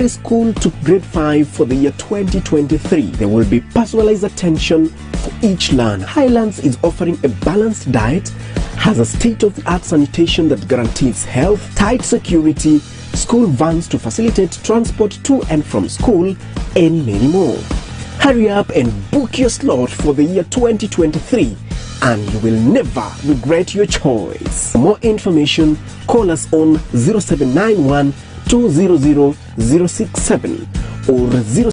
every school to grade 5 for the year 2023. There will be personalized attention for each learner. Highlands is offering a balanced diet, has a state-of-the-art sanitation that guarantees health, tight security, school vans to facilitate transport to and from school, and many more. Hurry up and book your slot for the year 2023 and you will never regret your choice. For more information, call us on 0791 200 067 or 0.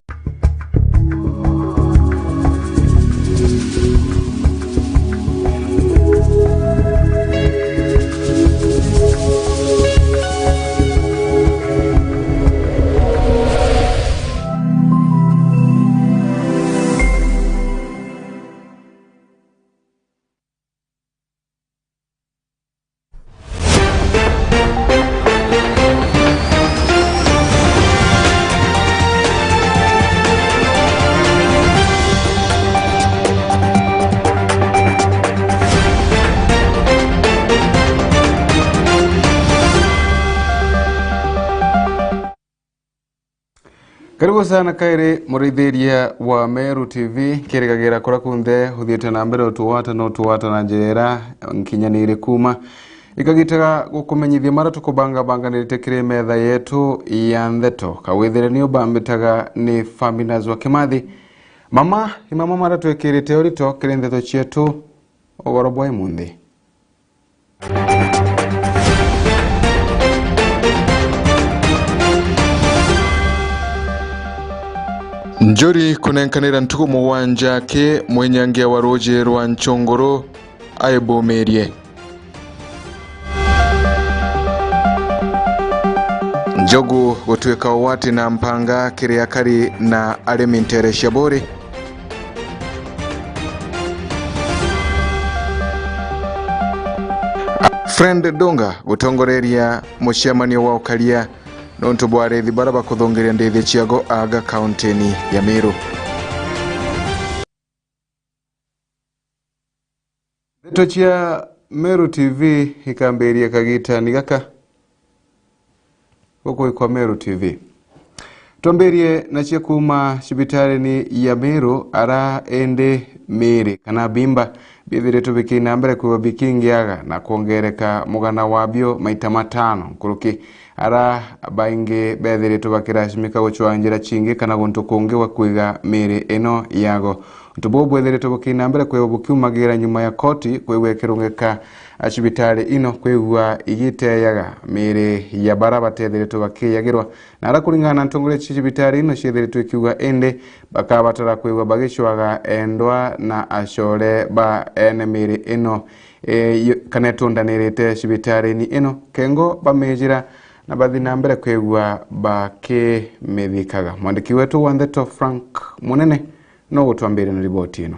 Karibu sana kaire muridhiria wa Meru TV kirigagera kora kunde huthiete na mbere utuwata na njera nkinyanire kuma ikagitega gukumenyithia mara tukubanga niritekire metha yetu ya ndeto kawithire ni ubambitaga ni Faminas wa Kimathi mama mara twekirite orito kire ndeto cietu ogorobwa imundi. Njori kunenkanira ntuku muwanja ke mwenyange wa roje rwa nchongoro aibomerie. Njogu gutweka wati na mpanga kiriakari na aremintere shabori. Friend Donga gutongoreria mushiamani wa ukalia nonto bware dhibaraba kuthongeria ndethe chiago aga countini ya Meru. Ndeto chia Meru TV ikamberia kagita nigaka huko kwa Meru TV. Tomberie na chia kuma shibitare ni ya Meru ara ende mere kana bimba bithire tubiki nambere kwa bikingi aga na kuongereka mugana wabio maita matano kuruki ara bainge bethire tubakirashimika guchwanjira chingi kana guntu kungi wa kwiga mere eno yago ntubobu bethire tubiki nambere kwa bukiumagira nyuma ya koti kwewekirungeka ashibitare ino kwegwa igite yaga mere ya baraba tethire tubakiyagirwa na ara kuringana ntongore chibitare ino shethire tukiuga ende bakabatara kwegwa bagishwaga endwa na ashore ba ene mere ino kanetunda nerete shibitare ni ino kengo bamejira na bathi nambere kwegwa bake medikaga. Mwandiki wetu wa Ndeto Frank Munene no gutwambire na riboti ino.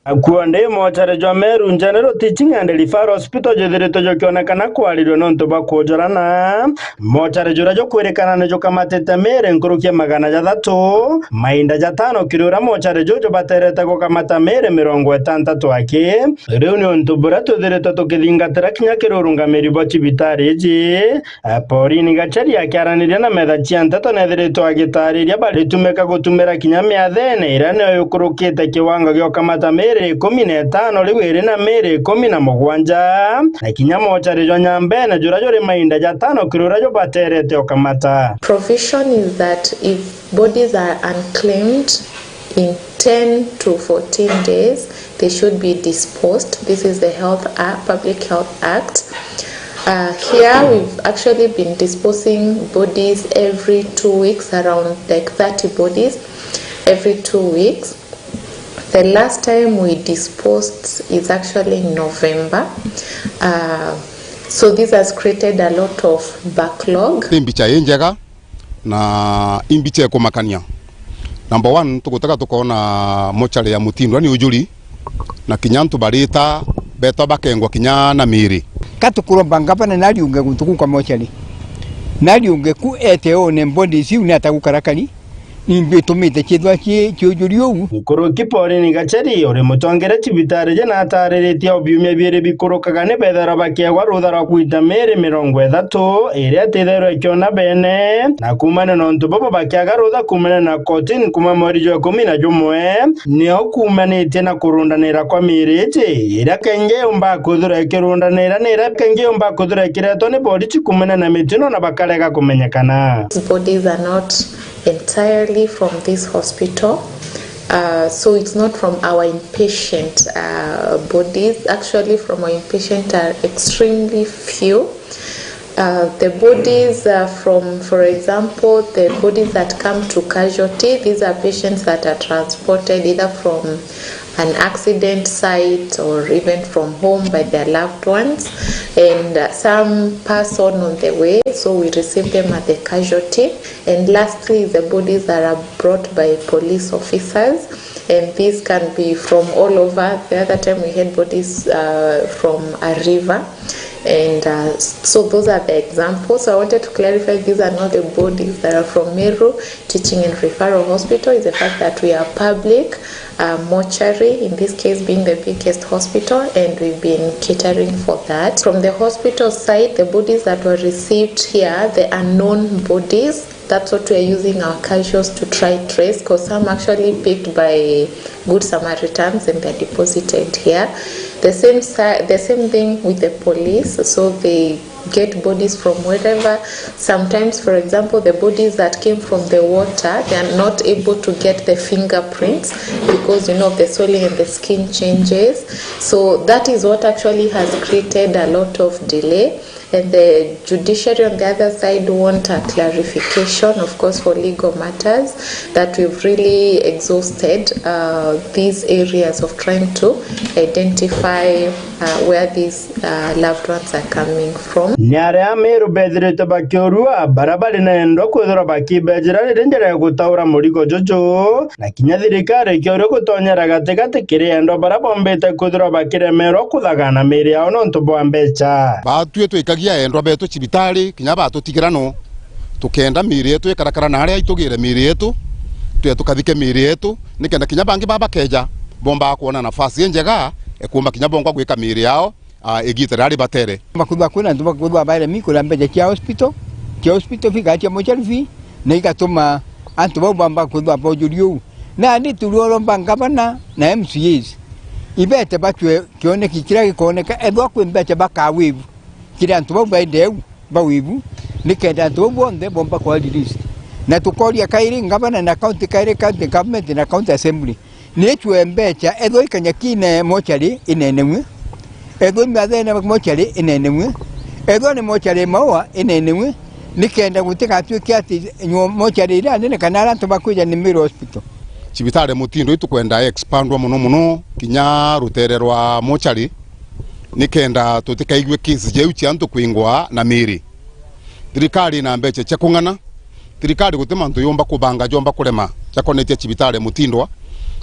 Akuande mochare jwa Meru General Teaching and Referral Hospital jethirito jokionekana kwarirwo nonto bakwonjorana mochare jura jo kwerekana ne jokamatete mere nkurukia 300 mainda jatano kirura mochare jojo baterete gokamata mere 60 ake riu ni onto burato thirito tukithingatira kinya kirurunga meribo chibitari ji porini gachari akiaraniria na metha cia nteto nethirito agitariria baritumeka gutumira kinya miathene irane yukurukite kiwango gyokamata mere 15 riwiri na mere 17 na kinya mochare jo nyambene jura jore mainda jatano kirura jo baterete okamata. Provision is that if bodies are unclaimed in 10 to 14 days they should be disposed. This is the Public Health Act. Here we've actually been disposing bodies every 2 weeks, around like 30 bodies every 2 weeks. The last time we disposed is actually in November. So this has created a lot of backlog. Imbicha yenjega na imbicha kumakania. Number 1 tukutaka tukona mochale ya Mutindwa ni ujuli na kinyantu barita beto bakengwa kinya na miri. Katukuromba ngapana naliunge kuntuku kwa mochale. Naliunge ku eteo ne mbondi si unata kukarakani. Nimbe tumite chidwa chiujurio. Mukuru kipori ni gacheri ore mutongere chibitare je natariritie obyumye bire bikurukaga ne bethara bakiagwa ruthara kuita mere 30 ire atithero ikiona bene na kumana nontu bobo bakiaga rutha kumana na kotini kuma mweri jwa 11 nio kumanitie na kurundanira kwa miriti ira kenge umba kuthura ikirundanira nira kenge umba kuthura ikireto ne bodi chikumana na mitino na bakarega kumenyekana. Bodies are not entirely from this hospital. So it's not from our inpatient bodies. Actually, from our inpatient are extremely few. The bodies from, for example, the bodies that come to casualty, these are patients that are transported either from an accident site or even from home by their loved ones, and some pass on the way, so we receive them at the casualty. And lastly, the bodies that are brought by police officers, and these can be from all over. The other time we had bodies from a river. And so those are the examples. So I wanted to clarify these are not the bodies that are from Meru Teaching and Referral Hospital. It's the fact that we are public mortuary, in this case being the biggest hospital, and we've been catering for that. From the hospital side, the bodies that were received here, the unknown bodies, that's what we're using our casuals to try trace, because some actually picked by Good Samaritans and they're deposited here. The same thing with the police, so they get bodies from wherever. Sometimes, for example, the bodies that came from the water, they are not able to get the fingerprints because the soiling and the skin changes. So that is what actually has created a lot of delay. And the judiciary on the other side want a clarification, of course, for legal matters, that we've really exhausted these areas of trying to identify where these loved ones are coming from. Nyare Meru bedrete bakiorua barabara inaenda kuthora bakibejera renjera gutaura murigo jojo na kinyathirikari kioro gutonyera gatigati kiriendo barabombete kuthora bakiremero kuthagana miri yao nontu bwa mbecha batue twikagia endwa betu cibitari kinya batutigirano tukenda miri yetu ikarakara na haria itugire miri yetu tukathike miri yetu nikenda kinya bangi baba keja bomba kuona nafasi njega ekumba kinya bonga gwika miri yao egite rari batere makudwa kuna ndo makudwa baile mikula mbeje kia hospital fika kia mochari na ikatuma antu bamba kudwa bojuliu na ndi tuliolo mbangabana na MCAs ibete batwe kione kikira gikoneka edwa kwembete bakawivu kira antu baideu bawivu nikenda antu bonde bomba kwa list na tukolia kairi ngabana na county government na county assembly nichwe mbecha edwa ikanyakine mochari inenemwe edwa mbathene mochari inenemwe edwa ni mochari mawa inenemwe nikenda gutika atwiki ati mochari ira nene kanara tubakuja ni Meru hospital cibitare mutindo itukwenda expandwa muno kinya rutererwa mochari nikenda tutikaigwe kisi jeuchi antu kwingwa na miri thirikari na mbeche cha kungana thirikari gutema ntu yomba kubanga jomba kurema chakonetia cibitare mutindwa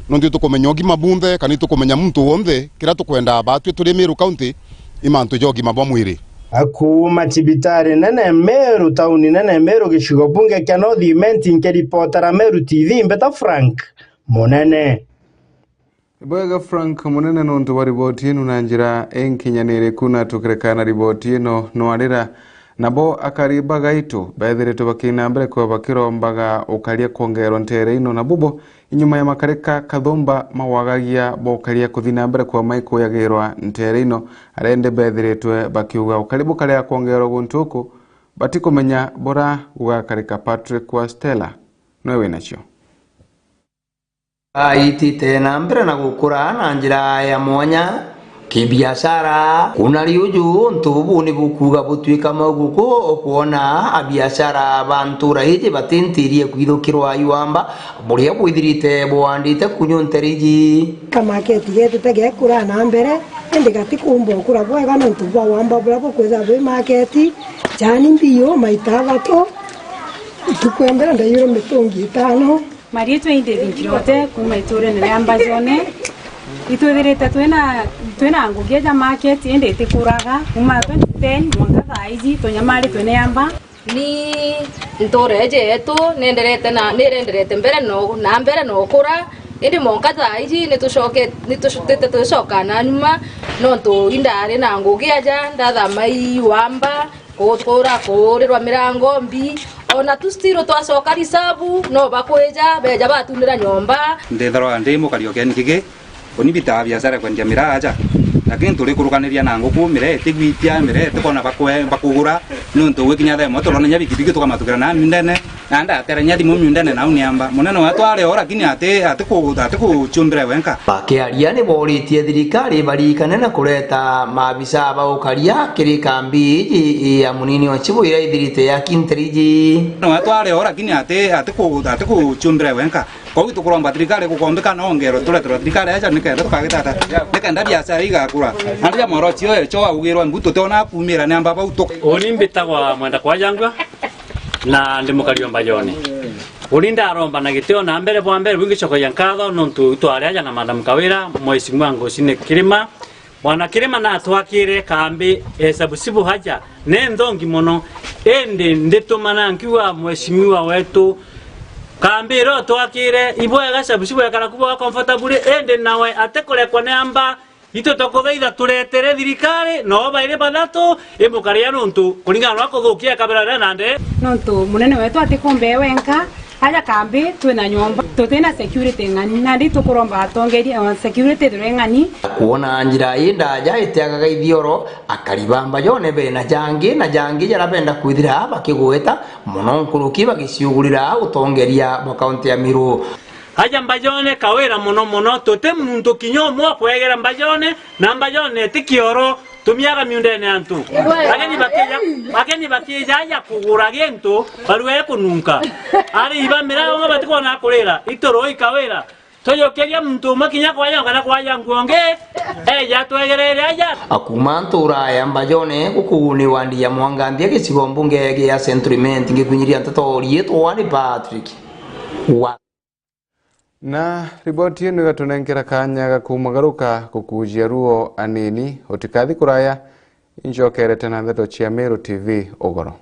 nondi tukumenyogi mabunthe kani tukumenya muntu wonthe kira tukwenda batwe turi Meru county imantu jogi mabwa mwiri akuma cibitare nene Meru tauni nene Meru gishigo bunge kia North Imenti nkeripotera Meru TV mbeta Frank Munene Bwega Frank Munene nontu wa riboti ino na njira enkinyanire kuna tukirekana riboti ino nwarira nabo akariba gaitu bethiretu bakina mbere kwa bakirombaga ukaria kongerwa ntere ino na bubo inyuma ya makareka kathomba mawagagia bokaria kuthina mbere kwa maiko yagirwa ntere ino arende bethiretu bakiuga ukaribu karia kongerwa guntuku batikumenya bora ugakareka Patrick wa Stella nowe nacio itite na mbere na gukura na njira ya mwanya kibiashara kuna riuju ntubu ni bukuga butwika maguko okuona abiashara abantu rahije batentirie kwithukirwa yuamba buria bwithirite bwandite kunyonteriji kama keti yetu tege kura na mbere ende gatikumbo kura bwega no ntubu wamba bura kweza bwe market jani mbiyo maitavato tukwembera ndayiro mitongi 5 Maria twende vinkirote kuma iture ne ambazone itwetherete twena ngugia ja market ende tikuraga kuma 2010 mwaka thaizi tonyamari twene yamba ni ntoreje yetu nenderete na nerenderete mbere no na mbere no kura indi monka thaiji nitushokete tushoka na nyuma no to indare na ngugi aja ndathama iwamba kora korirwa mirango mbi ona tustiro twacoka risabu no bakweja beja batunira nyomba ndetharo ndi mukario ken kige oni bita biashara kwendia miraja lakini tuli kurukaniria na nguku mirete gwitia mirete kona bakugura nuntu wikinya themo turona nya bikibiki tukamatukira na mindene na nda terenya thimu mindene na uniamba munene watu ari ora kini ate kuchumbira wenka bakiaria ni boritie thirikari barikane na kureta maabisa baukaria kiri kambi ya munini wa chibuira ithirite ya kinteriji no watu ari ora kini ate kuchumbira wenka kwa tukuromba thirikari gukombeka na ongero turetera thirikari acha nikenda tukagitata nikenda biashara igakura andi moro tio echo agugirwa mbuto tona kumira ne amba bauto oni mbitagwa mwenda kwa jangwa na ndimukario mbajoni ulinda aromba na giteo na mbere bwa mbere bwigicoko yankatho nontu twari aja na madam kawira moisi mwango sine kirima mwana kirima na atwakire kambi sabusibu haja ne ndongi mono ende nditumana nkiwa mweshimiwa wetu kambi ro twakire ibwega sabusibu yakara kuba comfortable ende nawe atekole kwa namba ito tokotheitha turetere thirikari no baire banato imukaria nuntu kuringana na kuthukia kabira nande nontu munene wetu atikombe wenka aja kambi twina nyomba tutena security ngani nandi tukuromba atongeria security durengani kuona njira inda aja iteagaga ithioro akaribamba yone be na jangi jarabenda kwithira bakigweta muno nkuruki bagiciugurira utongeria mu county ya Meru aja mbajone kawera muno tote muntu kinyomwa kwegera mbajone na mbajone tikioro tumiaga miundene antu akeni bakeja ya kugura gento baruwe kununka ari ibamira ngo batikona kurera itoro ikawera toyokeria muntu makinya kwa yanga na kwa yangonge ya twegerere aja akumantura ya mbajone kukuni wandi ya mwangambia gicigo mbunge ya Centriment ngikunyiria ntatori wani Patrick na riboti ino gatunengera kanya gakumagaruka kukujia ruo anini otikathi kuraya injokere tena ndeto chia Meru TV ogoro.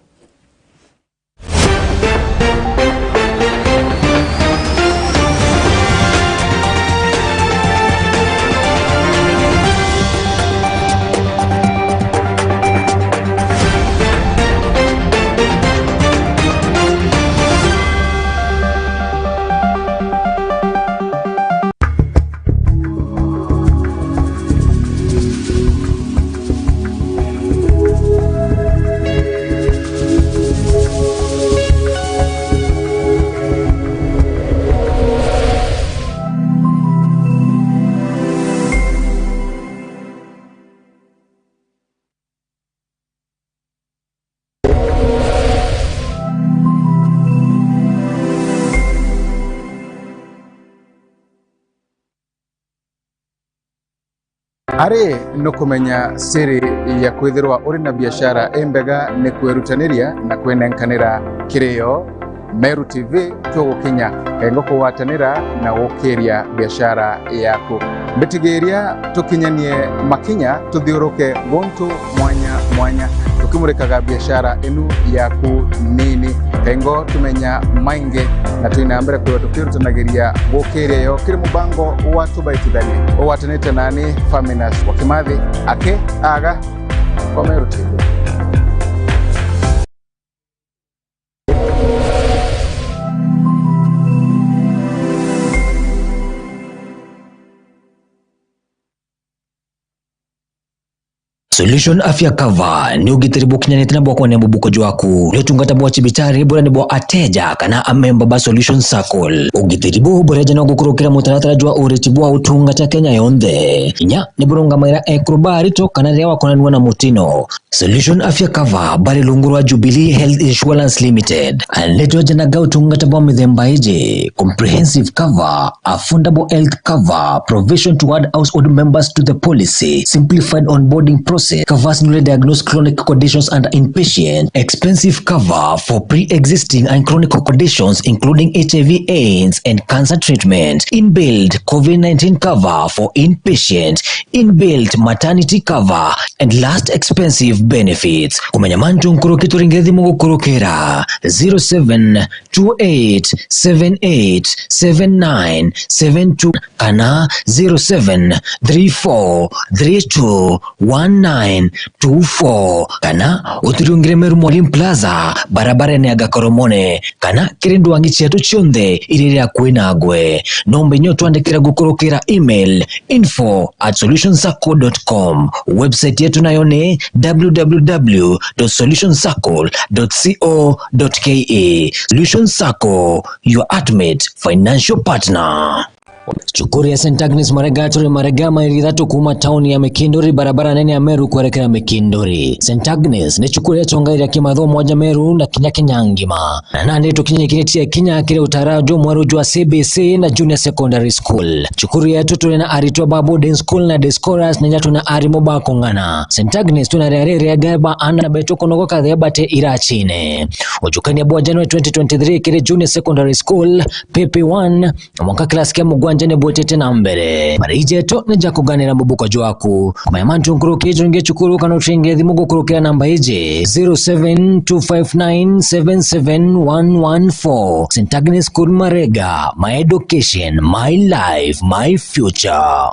Ari no kumenya siri ya kwithirwa uri na biashara embega ne kwerutaniria na kwenenkanira kirio Meru TV tugukinya engo kuwatanira na gukiria biashara yaku mbitigiria tukinyanie makinya tuthiuruke gontu mwanya tukimurikaga biashara enu yaku nini engo tumenya mainge na tuina mbere kwa tukirutanagiria gukiria yo kiri mubango watu baitithani owatanite nani Faminas wakimathi ake aga kwa Meru TV. Solution Afya Cover ni ugitiri bukinyanite na bwako nembo buko jwaku ni utungata bwa chibitari bora ni bwa ateja kana amemba ba Solution Circle ugitiri bu boreja na gukurukira mutaratara jwa ureti bwa utungata Kenya yonde inya ni burunga maira ekrobari to kana rewa konanwa na mutino Solution Afya Cover bari lungurwa Jubilee Health Insurance Limited aletwa jana ga utungata bwa mithemba ije comprehensive cover, affordable health cover, provision to add household members to the policy, simplified onboarding process diagnosis, covers newly diagnosed chronic conditions and inpatient, expensive cover for pre-existing and chronic conditions including HIV/AIDS and cancer treatment, inbuilt COVID-19 cover for inpatient, inbuilt maternity cover, and last expensive benefits. Kumenya mantu nkurukito ringezi mungu kurukera 0728787972 kana 0734321924 kana uturiungire Meru Mwalimu Plaza barabara ni agakoromone kana kirindu wangi chetu chionde irire akuinagwe nombe nyo tuandikira gukurukira email info@solutionscircle.com. Website yetu nayo ni www.solutionscircle.co.ke. Solution Circle, your ultimate financial partner. Chukuri ya St. Agnes Maregaturi Maregama iridhatu kuma town ya Mekindori barabara nene ya Meru kuelekea Mekindori. St. Agnes ni chukuri ya chongairi ya kimadho moja Meru na kinya kinyangima. Na nande tukinya kineti ya kinya kile utarajo mwaruju wa CBC na Junior Secondary School. Chukuri ya tutu na aritoa babu den school na deskoras na nyatu na arimoba kongana. St. Agnes tunarere ya gaba ana na beto konogo kadhebate irachine. Ujukani ya buwa January 2023 kile Junior Secondary School PP1 mwaka klasi kia mugwanja ne botete na mbere marije to neja kuganira mubuko jwaku mayamantu nkuruke jonge chukuru kana ushenge dhimugo kurukira namba ije 0725977114. St. Agnes School Marega, my education, my life, my future.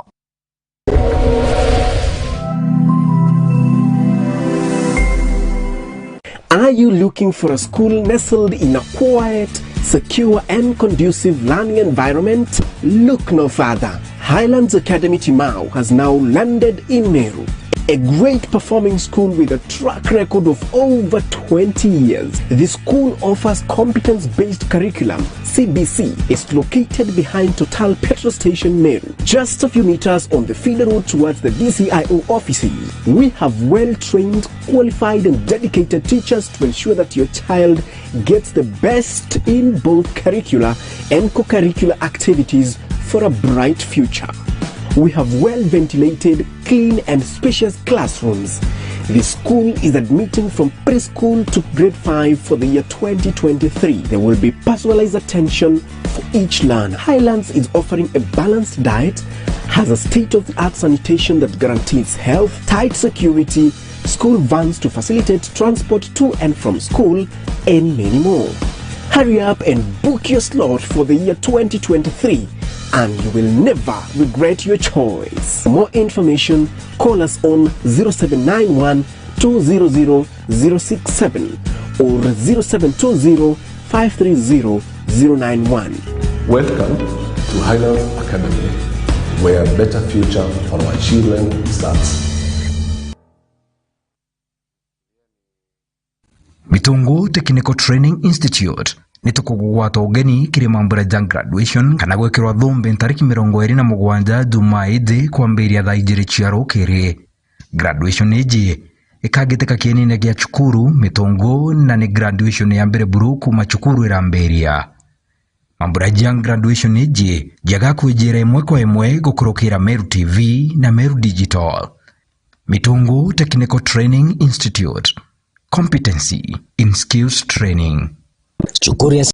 Are you looking for a school nestled in a quiet, secure and conducive learning environment? Look no further. Highlands Academy Timau has now landed in Meru. A great performing school with a track record of over 20 years. The school offers competence-based curriculum. CBC is located behind Total Petrol Station Meru, just a few meters on the feeder road towards the DCIO offices. We have well-trained, qualified and dedicated teachers to ensure that your child gets the best in both curricular and co-curricular activities for a bright future. We have well-ventilated, clean and spacious classrooms. The school is admitting from preschool to grade 5 for the year 2023. There will be personalized attention for each learner. Highlands is offering a balanced diet, has a state-of-the-art sanitation that guarantees health, tight security, school vans to facilitate transport to and from school, and many more. Hurry up and book your slot for the year 2023. And you will never regret your choice. For more information, call us on 0791 200 067 or 0720 530 091. Welcome to Highlands Academy, where a better future for our children starts. Mitungu Technical Training Institute nitukugwata ugeni kiri mambura jang graduation kana gwekirwa thumbi ntariki 27 Jumaa iji kwambiria thaa 2 cia rukiri. Graduation iji ikagiteka kienine gia chukuru mitungu na ni graduation ya mbere buru kuma chukuru iramberia. Mambura jang graduation iji jaga kujira imwe kwa imwe gukurukira Meru TV na Meru Digital. Mitungu Technical Training Institute, competency in skills training. Chukuri ya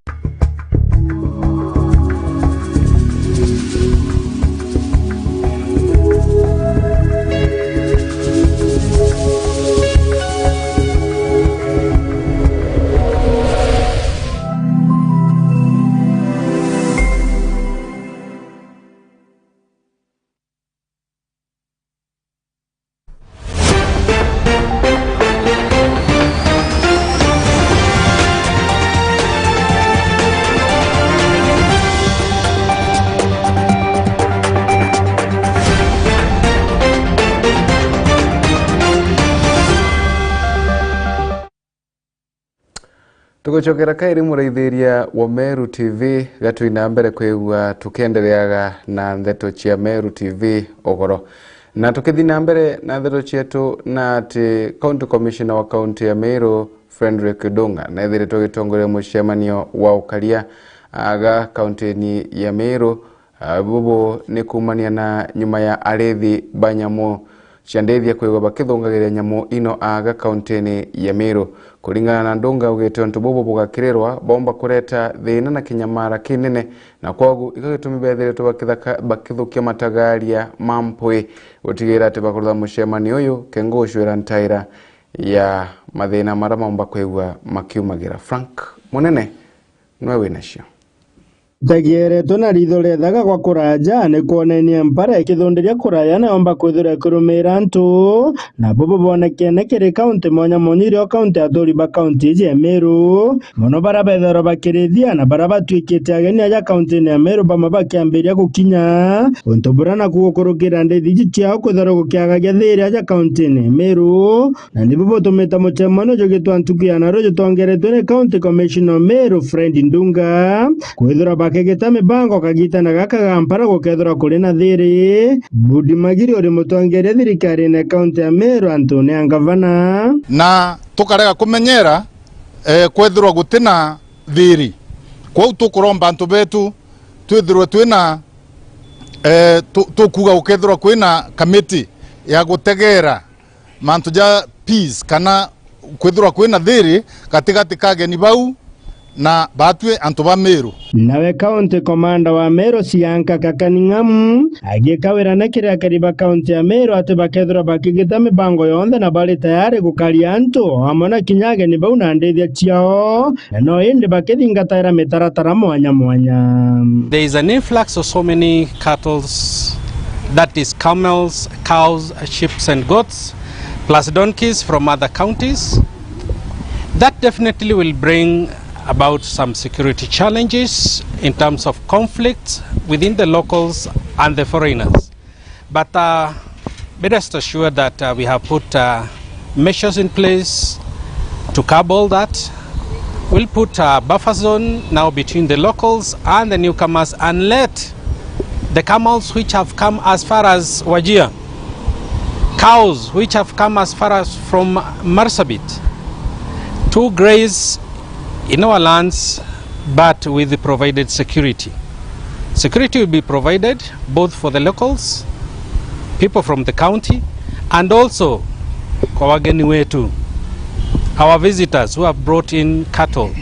Tuguchokera kairi muraithiria wa Meru TV gatu ina mbere kwigua tukendereaga na ndeto cia Meru TV ogoro na tukithi na mbere na ndeto cietu na ati County Commissioner wa County ya Meru Frederick Dunga na ithire tugitongoria mucemanio wa ukaria aga county ni ya Meru bubu ni kumania na nyuma ya arethi banyamu ciandethia kwigwa bakithungagiria nyamo ino aga kauntini ya Meru. Kulingana na Ndunga ugite ontu bobo bugakirerwa bomba kureta thina na kinyamara kinene na kwogu igagitumi bethiritwo bakithukia matagaria mampwe gutigira ati bakurutha mucemani uyu kengucwira ntaira ya mathina mara bomba kwigwa makiumagira. Frank Munene nwe winacio Tagiere tona ritho rethaga kwa kuraja ni kuonenia mpara ikithundiria kuraya na omba kwithura kurumira ntu na bobo bonekene kiri kaunti monya monyirio kaunti athuri ba kaunti ya Meru mono bara bethero bakirithia na bara batwikite ageni aja kaunti ya Meru bama bakiambiria gukinya untu burana kugukurukira ndithi ciao kwithora gukiagagia thiri aja kaunti ya Meru na ndi bobo tumita muchemano jogitwa ntukia na rojo tongeretwe ni county commissioner Meru Friend Ndunga kwithora kegeta mibango kagita na gaka gampara gukethura kuri na thiri Budi Magiri uri mutongere thirikari na kaunti ya Meru Antoni Angavana na tukarega kumenyera kwethurwa gutina thiri kwa tukuromba antu betu twithurwe twina tukuga ukethurwa kwina kamiti ya gutegera mantu ja peace kana kwethurwa kwina thiri katigati kageni bau na batwe antu ba Meru. Nawe county commander wa Meru Sianka Kakaningam agikawira na kiria kariba county ya Meru ati bakethura bakigita mibango yonthe na bali tayari gukaria antu amona kinyage ni bau na ndethia ciao no indi bakithingataira mitaratara mwanya mwanya. There is an influx of so many cattle, that is camels, cows, sheep and goats, plus donkeys from other counties. That definitely will bring about some security challenges in terms of conflict within the locals and the foreigners. But be rest assured that we have put measures in place to curb all that. We'll put a buffer zone now between the locals and the newcomers and let the camels which have come as far as Wajir, cows which have come as far as from Marsabit to graze in our lands, but with the provided security. Security will be provided both for the locals, people from the county, and also kwa wageni wetu, our visitors who have brought in cattle.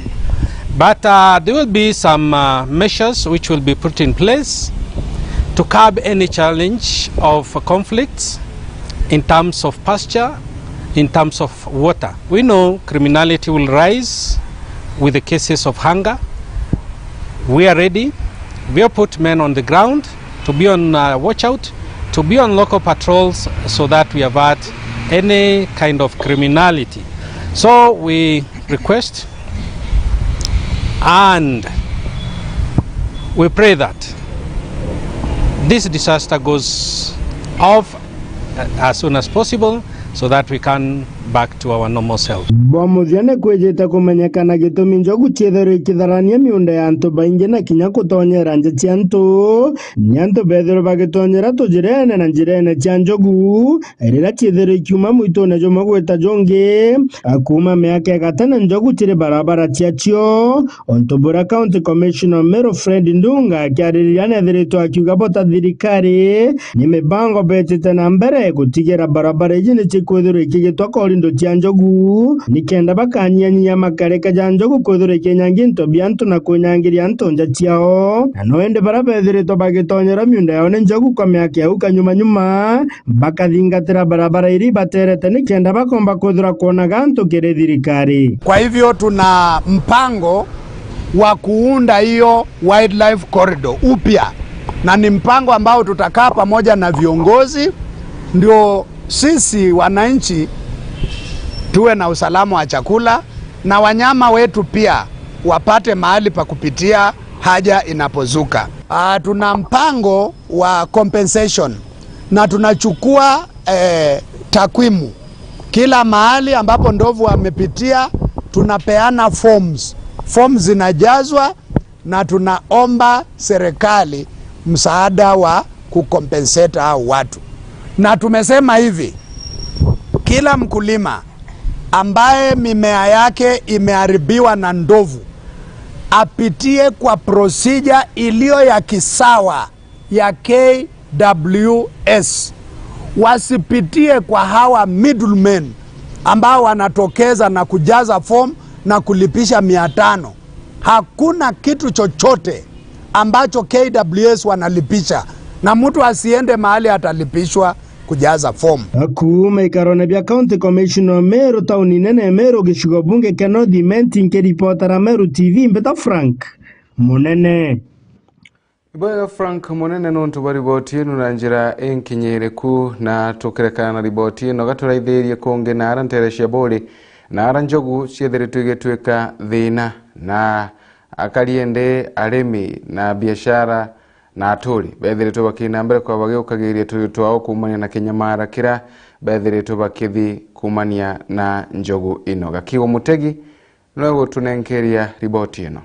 But there will be some measures which will be put in place to curb any challenge of conflicts in terms of pasture, in terms of water. We know criminality will rise with the cases of hunger. We are ready. We have put men on the ground to be on watch out, to be on local patrols so that we avert any kind of criminality. So we request and we pray that this disaster goes off as soon as possible so that we can back to our normal self. Bwamuziane kwejeta kumenyekana gitumi njogu chiethero ikitharania miunda ya antu baingi na kinya kutonyera nje cia antu nyantu bethero bagitonyera tujirene na njirene cia njogu rira chiethero ikiuma mwitone jo magweta jonge akuma miaka gatana njogu chire barabara cia cio Ontobora County Commissioner Meru Friend Ndunga kiaririane thiritwa akiuga bota thirikari ni mibango betete na mbere gutigera barabara ijini chikwethero ikigitwa kolindo cia njogu nikenda bakanyanyia makareka ja njogu kwethero ikinyangi nto biantu na kunyangiria ntonja ciao na noende barabethiritwo bagitonyera miunda yao ni njogu kwa miaka ya ukanyuma nyuma bakathingatira barabara iri baterete nikenda bakomba kwethera kuonaga nto kiri thirikari. Kwa hivyo tuna mpango wa kuunda hiyo wildlife corridor upya, na ni mpango ambao tutakaa pamoja na viongozi ndio sisi wananchi tuwe na usalama wa chakula na wanyama wetu pia wapate mahali pa kupitia haja inapozuka. Tuna mpango wa compensation na tunachukua takwimu kila mahali ambapo ndovu wamepitia, tunapeana forms zinajazwa na tunaomba serikali msaada wa kukompensate hao watu. Na tumesema hivi, kila mkulima ambaye mimea yake imeharibiwa na ndovu apitie kwa procedure iliyo ya kisawa ya KWS. wasipitie kwa hawa middlemen ambao wanatokeza na kujaza form na kulipisha 500. Hakuna kitu chochote ambacho KWS wanalipisha, na mtu asiende mahali atalipishwa kujaza form. Kuma ikarone bya county commissioner Meru tauni nene Meru gishugo bunge Kenodi Menti ke reportera Meru TV Mbeta Frank Munene. Iboya Frank Munene nontu bari botinu na njira enkinyere ku na tokerekana na ribotino gaturaithirie konge na aranteresha boli na aranjogu ciethere tugetweka thina na akariende aremi na biashara na aturi bethiretwo bakina mbere kwa bageukagiria twao kumania na kinyamara kira bethiretwo bakithi kumania na njogu ino gakiwa mutegi no tunenkeria riboti ino.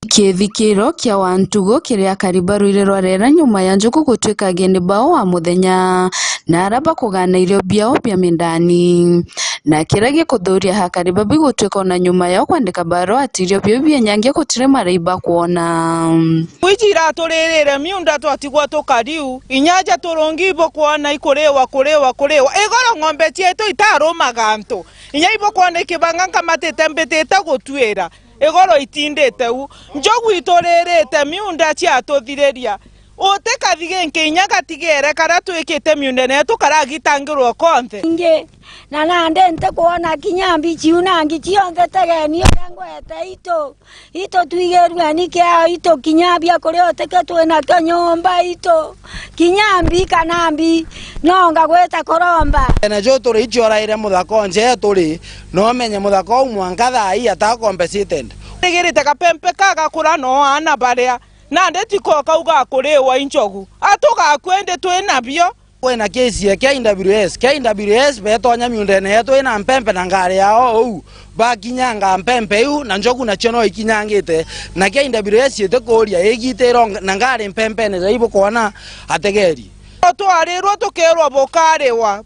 Kithikiro kia wantugo kiria karibaruire rwarera nyuma ya njogu gutwika ageni bao wa muthenya na araba kugana irio biao bia mindani na kiragi kuthuria hakariba bigutwika na nyuma yao kwandika baro atirio bio bia nyangia gutire maraiba kuona wijira turirire miunda twatigwa tukariu inyaja turongibo kuona ikurewa igoro ng'ombe cietu itarumaga antu inyaibo kuona ikibanga kamatete mbetete gutwira igoro itindete u njogu itorerete miunda cia tuthiriria uteka thigenke inyaga tigere kara twikite miunda netu karagitangirwo konthe inge na nande nte kuona kinyambi ciuna ngi cionthe tegeni ngwete ito tuigerwa nike ito kinyambia kuri oteke twena kanyomba ito kinyambi kanambi nonga gweta koromba na jo turi ichora ire muthako nje turi no menye muthako umwanka thai ata compensated igirite kapempe kaga kura no ana baria nande tiko kauga kuriwa injogu atuga kwende twinabio kwena kesi ya KWS betonya miundene yetu ina mpempe na ngari yao ou bakinyanga mpempe yu na njogu na chono ikinyangite na KWS yete koria egitero na ngari mpempe ne zaibo kona ategeri twarirwo tukerwa bokarewa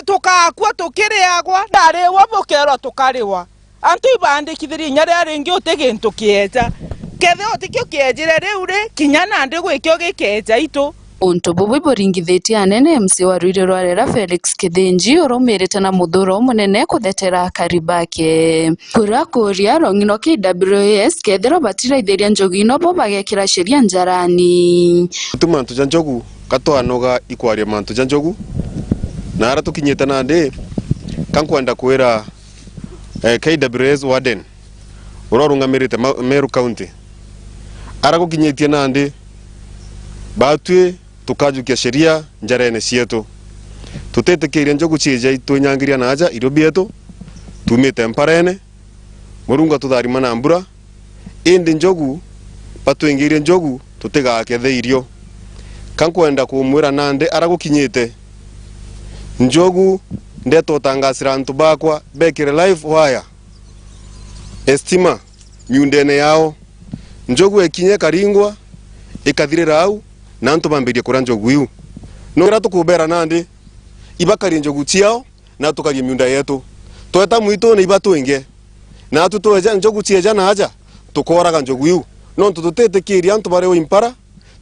tukakwa tukireagwa ndarewa bokerwa tukariwa antu ibandikithiri nyare aringi utegintu kieta kethe otikio kiejire riure kinyana ndi gwikio gikeja itu untu bubu boringithitie anene MC wa rwire rwarera Felix Kithinji urumirite na muthuro munene kuthetera karibake kurakuria rongino KWS kethero batiraithiria njogino bo bagekira sheria njarani tumantu janjogu katwanoga ikwaria mantu janjogu na ara tukinyete nande kankwenda kwira KWS warden urorungamirite Meru County ara gukinyetie nande batwe tukajukia sheria njarene cietu tutetekeria njogu cija itunyangiria naja irio bietu tumite mparene murunga tutharima na mbura indi njogu patwingirie njogu tutigakethe irio kankwenda kumwira nande ara gukinyite njogu ndeto tangasira antu bakwa bekire live wire estima miundene yao njogu ekinye karingwa ikathirira au na antu bambirie kura njogu iu no ra tukubera nandi ibakari njogu ciao na tukagie miunda yetu tweta mwito ni ibatwinge na tutoeja njogu cieja na aja tukoraga njogu iu no tutetekiria antu bare impara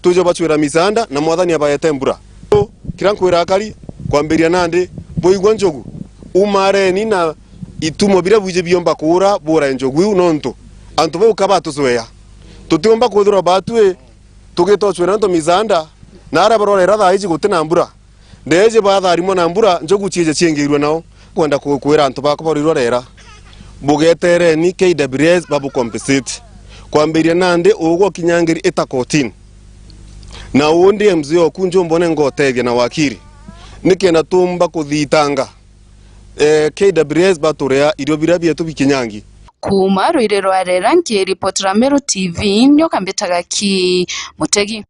tujo bachwira misanda na mwathani abayete mbura kirankwira akari kwambiria nandi boigwa njogu umare ni na itumo bira buje biomba kura bora njogu iu nonto antu bo kabatuzoya tutiomba kuthura batwe tugitochwira nto mizanda na ara barorera thaiji gutina mbura ndeje batharimo na mbura njogu cije ciengirwe nao kwenda kukwira antu bako barirorera bugetere ni KWS babu compensate kwambiria nande ugo kinyangiri itakotin na undi mzio kunjo mbone ngotege na wakiri nikena tumba kuthitanga KWS baturea irio bira bietu bikinyangi kuma rwire rwarera nkiripotera Meru TV nyo kambetaga ki mutegi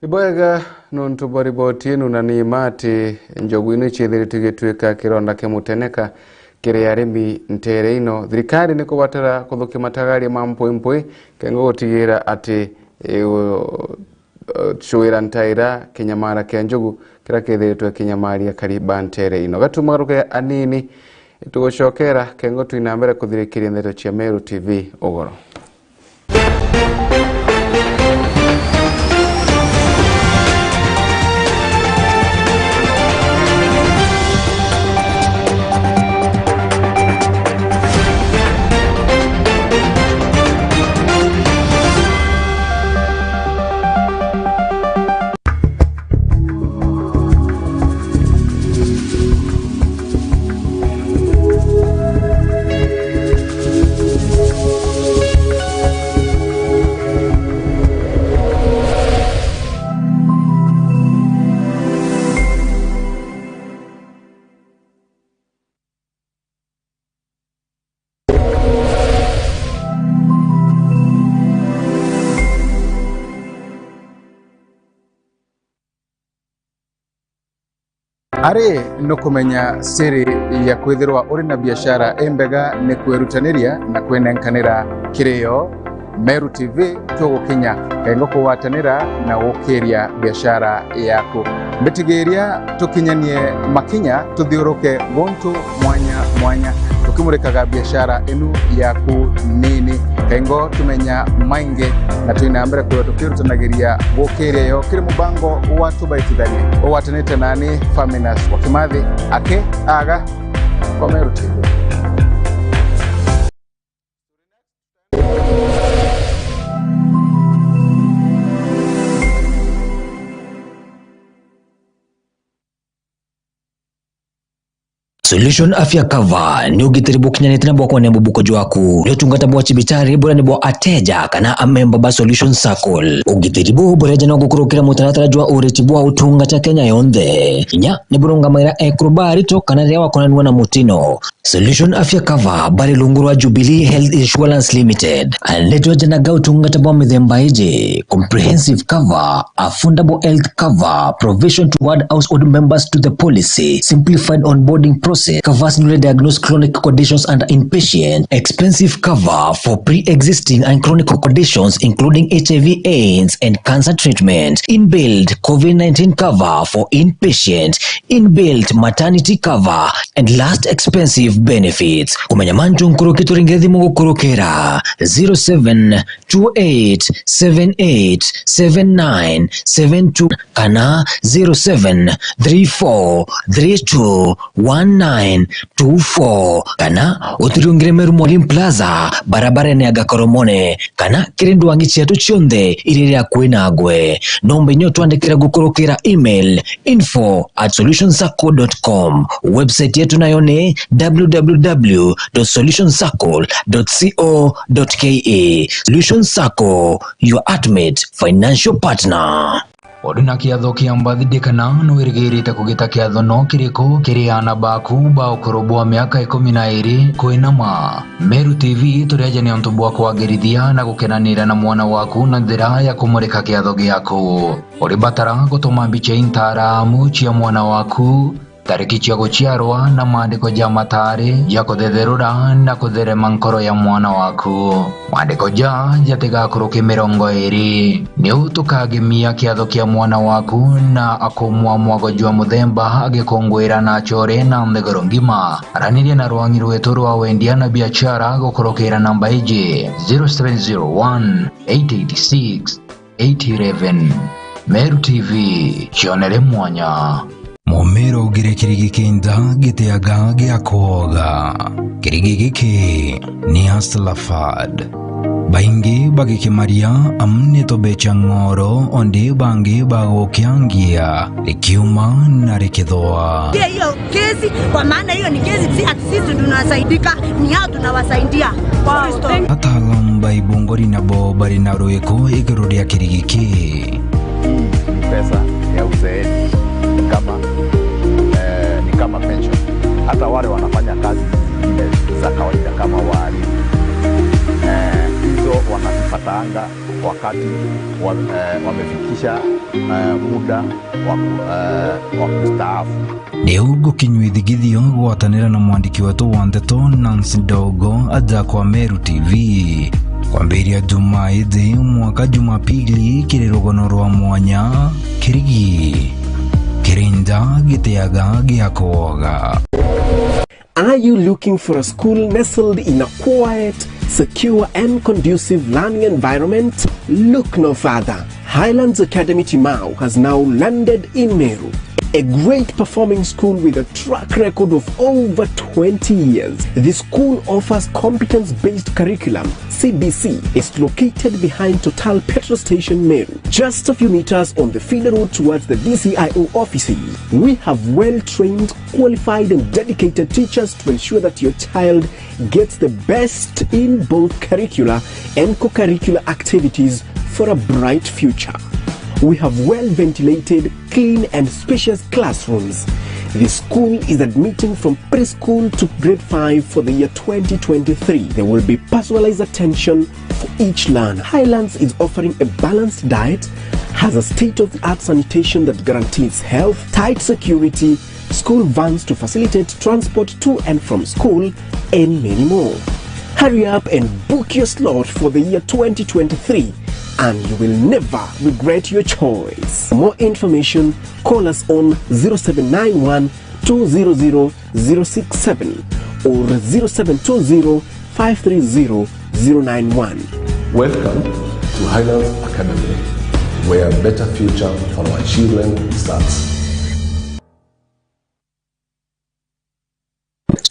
iboyaga nontu bariboti na ni mate njogu ino chethire tugetweka kironda ke muteneka kire arimi ntere ino thirikari niko batara kuthukia matagari mampoimpoi kengo gutigira ati chwira ntaira kinyamara ke njogu kira kethire twa kinyamaria kariba ntere ino gatumaruke anini tugoshokera kengo tuinambere kuthirikiria ndeto cia Meru TV ugoro. Ari no kumenya siri ya kwithirwa uri na biashara embega ni kwerutaniria na kwenenkanira kirio. Meru TV tugukinya kengo kuwatanira na gukiria biashara yaku mbitigiria tukinyanie makinya tuthiuruke gontu mwanya tukimurikaga biashara inu yaku nini kengo tumenya mainge na tuina mbere kwa tukirutanagiria gukiria yo kiri mubango watu baitithanie owatanite nani Faminas Wakimathi ake aga kwa Meru TV. Solution Afya Cover ni ugitiri bukinyanite na bwako nembo buko jwaku lyo tungata bwa chibitari bora ni bwa ateja kana amemba ba Solution Circle ugitiri bu boreja no gukurukira mutaratara jwa ureti bwa utungata Kenya yonde nya ni burunga maira ekrobari to kana rewa konanwa na mutino. Solution Afya Cover bari lungurwa Jubilee Health Insurance Limited aletwa jana ga utungata bwa mithembaije comprehensive cover, affordable health cover, provision to add household members to the policy, simplified onboarding process, covers newly diagnosed chronic conditions and inpatient, expensive cover for pre-existing and chronic conditions including HIV/AIDS and cancer treatment, inbuilt COVID-19 cover for inpatient, inbuilt maternity cover, and last expensive benefits. Kumenya manju nkurukitu ringethi mungu kurukera 0728787972 kana 0734321924 kana uturiungire Meru Mwalimu Plaza barabara ni agakoromone kana kirindu wangi chetu chionde iriri akwinagwe nombe nyo tuandikira gukurukira email info@solutionsacco.com website yetu nayo ni www.solutionsacco.co.ke. Solution Circle, your ultimate financial partner. Oduna kiatho kiambathidikana no irigirite kugita kiatho no kiriko kiriana baku ba ukorobwa miaka 12 kwinama. Meru TV turiaje ni onto bwa kwagirithia na gukenanira na mwana waku na njira ya kumurika kiatho giaku. Uri batara gutuma mbica intara muchia mwana waku tariki cia guciarwa na maandiko ja matari ya kuthetherura na kutherema nkoro ya mwana waku. Maandiko ja jatigakuruki 20 ni utukagemia kiatho kia mwana waku na akomwa mwago jwa muthemba agikongwira na chore na ndegoro ngima. Araniria na rwangi rwetu rwa wendia na biashara gukurukira namba iji 0701-886-811. Meru TV chionere mwanya. Momero ugire kirigi kenda giteaga giakoga. Kirigi giki ni Aslafad. Baingi bagikimaria amne tobecha ngoro onde bangi bagokiangia likiuma na likidhoa. Hiyo kesi kwa maana hiyo ni kesi sisi tunasaidika ni hao tunawasaidia. Atalam baibongori na bo bari na roeko igirudi ya kirigi ki. Pesa ya uzeeni ni kama pension. Hata wale wanafanya kazi zingine za kawaida kama walimu hizo wanazipatanga wakati wamefikisha muda wa kustaafu. Leo gukinyuithigithio gwatanira na mwandiki wetu wa ndeto Nancy Dogo aja kwa Meru TV kwambiria Jumaidi mwaka Jumapili kirirogono rwa mwanya kirigi kirinda giteaga giakoga. Are you looking for a school nestled in a quiet, secure and conducive learning environment? Look no further. Highlands Academy Timau has now landed in Meru. A great performing school with a track record of over 20 years. The school offers competence-based curriculum. CBC is located behind Total Petrol Station Meru, just a few meters on the feeder road towards the DCIO offices. We have well-trained, qualified and dedicated teachers to ensure that your child gets the best in both curricular and co-curricular activities for a bright future. We have well-ventilated, clean and spacious classrooms. The school is admitting from preschool to grade 5 for the year 2023. There will be personalized attention for each learner. Highlands is offering a balanced diet, has a state-of-the-art sanitation that guarantees health, tight security, school vans to facilitate transport to and from school, and many more. Hurry up and book your slot for the year 2023 and you will never regret your choice. For more information, call us on 0791 200 067 or 0720 530 091. Welcome to Highlands Academy, where a better future for our children starts.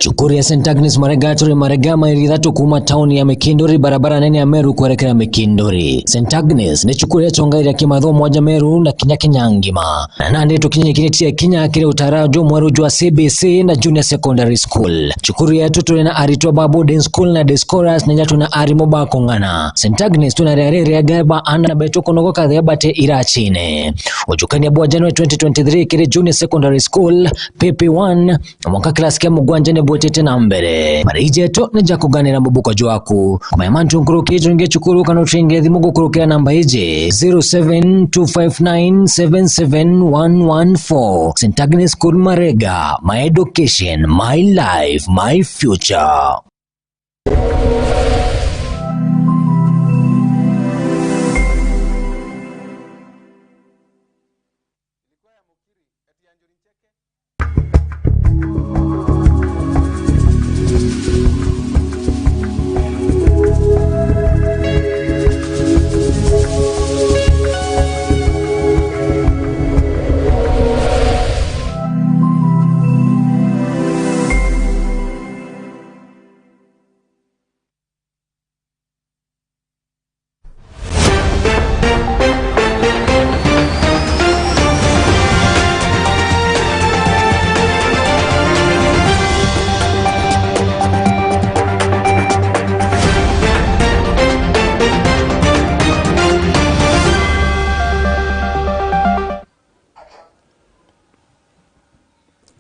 Chukuri ya St. Agnes Marega turi Marega mairithatu kuma town ya Mikindori barabara nene ya Meru kuelekea Mikindori. St. Agnes ni chukuri ya tonga ya kimatho moja Meru na kinya ngima. Na nande tukinye kinetia kinya kile utarajo mweru jwa CBC na Junior Secondary School. Chukuri ya tuli na aritwa babu den school na Discoras na nyatu na arimoba kongana. St. Agnes tuna rere ya gaba anda na beto konogo kadhe bate irachine. Ujukani ya buwa January 2023 kile Junior Secondary School PP1 mwaka klasi kia mugwanja ne bwetete na mbere marije to nja kuganira mubuko jwaku kumayamantu nkuruke jonge chukuru kano tringe dhimugo kurukira namba ije 0725977114. St. Agnes School Marega, my education, my life, my future.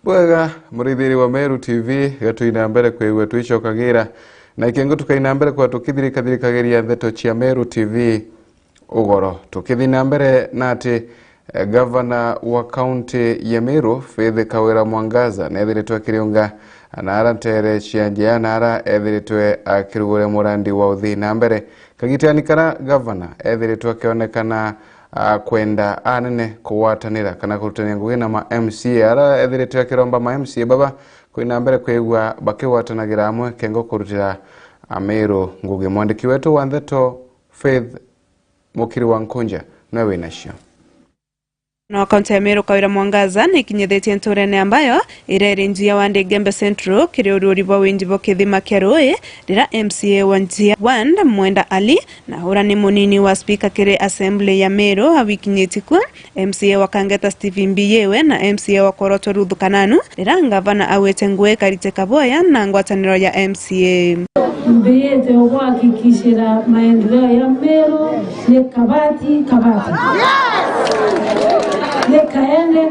Bwega murithiri wa Meru TV gatuina mbere kwewe twicokagira na ikengo tukaina mbere kwa tukithirikageria ndeto cia Meru TV ugoro tukithina mbere nati governor wa county ya Meru Faith Kawira Mwangaza nethiritwe kirionga anara ntere cianjia anara ethiritwe akirugure murandi wa uthina mbere kagitani kana governor ethiritwe kionekana kwenda anene kuwatanira kana kurutania ngugi na ma MCA ara ethiritwe kiromba ma MCA baba kwina mbere kwegwa bakiwatanagira amwe kengo kurutira Meru ngugi. Mwandiki wetu wa ndeto Faith Mukiri wa Nkunja nawe inashio na kaunti ya Meru Kawira Mwangaza ni kinyethetie nturene ambayo ireri njia wa Ndegembe Central kiri ururi bwa winjibo kithima keroi rira MCA wa njia Wand Mwenda Ali na hura ni munini wa speaker kiri assembly ya Meru hawikinyetiku MCA wa Kangeta Stephen Biyewe na MCA wa Koroto Ruthu Kananu rira ngavana awete ngwe Karite Kaboya na ngwataniro ya MCA mbiyete kuhakikishira maendeleo ya Meru ni kabati. Kaende.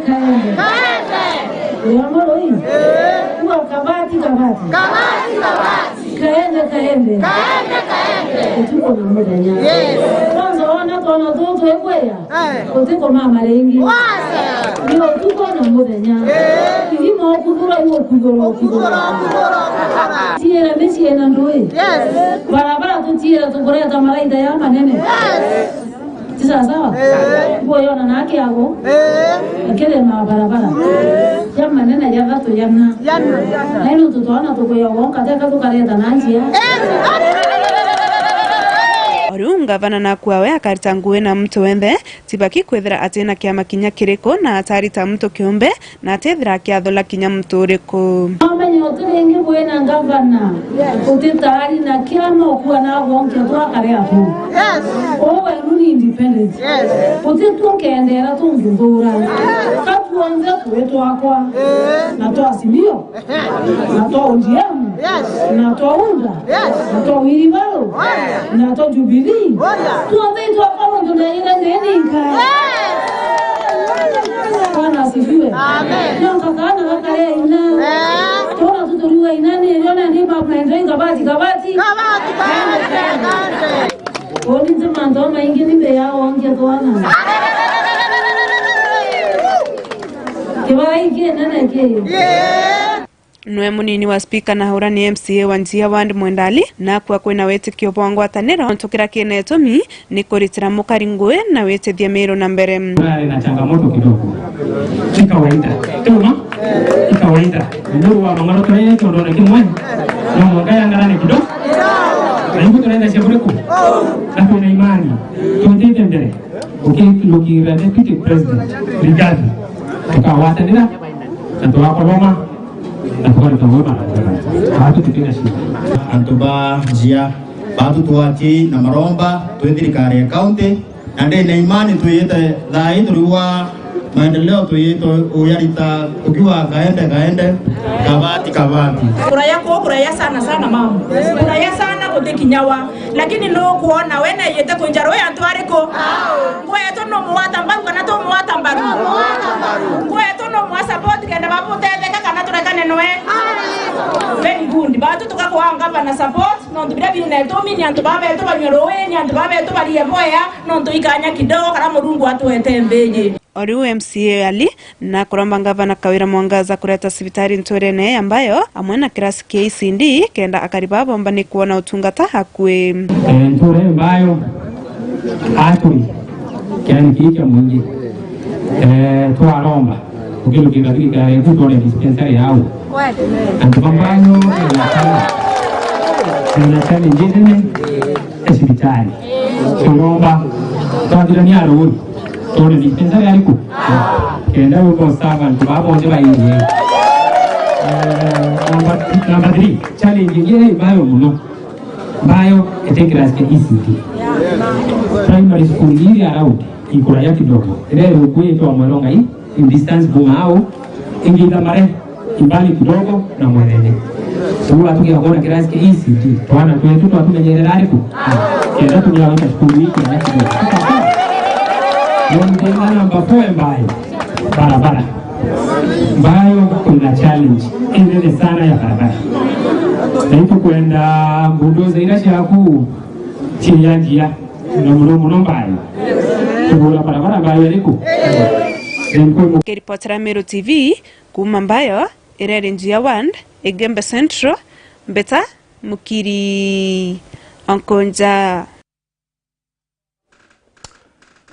Uyamoro hii? Uwa kabati. Kaende. Tuko na muda nyama. Kwanza wana tona toto ekweya. Kutiko mama rengi. Ndio tuko na muda nyama. Kilimo kudura kudura. Tiera mechi ena ndoi. Barabara tu tiera tukore tamara idaya manene. Sawa. Boyona nake yago. Akele na barabara. Jamma nena yadhato yanna. Haino tutona tukoyago kateka tukareta nanjia. Ngavana na kuawe akarita nguwe na mtu wenthe tibaki kwethira atena kiama kinya kiriko na atarita mtu kiumbe na atethira kiathola kinya mtu uriko amenye oturengi bwena ngavana utitari na kiama okuwa na wonke twakare afu owe nuni independent utitu kendera tungumbura katuanze kwetu akwa na to asimio na to ondiemu na to unda na to wiribalo na to Jubilee. Tuanze tuakwa ndo na ina ndeninka. Bwana asifiwe. Amen. Ndio kakana wakale ina. Tuna tutoriwa inani yona ndiba mnaendelea kabati. Oni nzima ndoma ingine mbe yao onge toana. Kibaingie nene kiyo. Nwe munini wa speaker na hura ni MCA wa Njia Ward Mwendali na kwa kwina wetikio bwa ngwataniro ntukira kine tomi ni kuritira mukari ngwe na wetithia Meru na mbere. Na changamoto kidogo. Ni kawaida. Tuma? Ni kawaida. Nuru wa mangaro tunaye tondona kimwe. Na mwangaya ngarani kidogo. Na hiyo tunaenda shebureku. Na tuna imani. Tuendete mbele. Ukilukira deputy president Rigadi. Tukawatanira. Na tuwakoloma. Antuba Njia batu tuwati na maromba tuendikari ya county ande na imani tuyete dhai tuliwa maendeleo tuyete uyarita tukiwa kaende kabati kuraya sana mama kuraya sana kutekinyawa lakini no kuona wena yete kunjaro ya ntwariko ngweto no muwata mbaru kana to muwata mbaru ngweto no muwa support kenda baputete kana turekane noe very good batu tukakuanga bana support no ndibira bine to mini antu babe to banyerowe ni antu babe to bali yeboya no ntuikanya kidogo kana murungu atuete mbeje Oriu MCA Ali na kuromba ngavana Kawira Mwangaza kureta sibitari Ntorene ambayo amwena kirasi KCD kenda akariba bomba ni kuona utungata hakwe Ntorene ambayo akuri kiani kicha mwingi tuaromba ukilukira kika kutole dispensary yao antupambanyo na challenge nene sibitari turomba twadira aruri tole dispensary ariko kenda uko sava ntubabo nje bayinje number 3 challenge ngire bayo muno bayo etekras ke ECT primary school hii around ikura ya kidogo leo kwetu Mweronga hii in distance bungao ingira mare imbali kidogo na Mwerene sura tukiona kirasi ke ECT twana kwetu tumenyerera ariko kenda tunaona school hii ya kidogo Mwendelea namba 4 barabara ambayo kuna challenge endele sana ya barabara na hipo kwenda bulldozer ila shaku chini ya njia na mdomo mbayo kubura barabara ambayo liko Kiripotera Meru TV kuma mbayo irere Njia Ward Igembe Central mbeta mukiri onkonja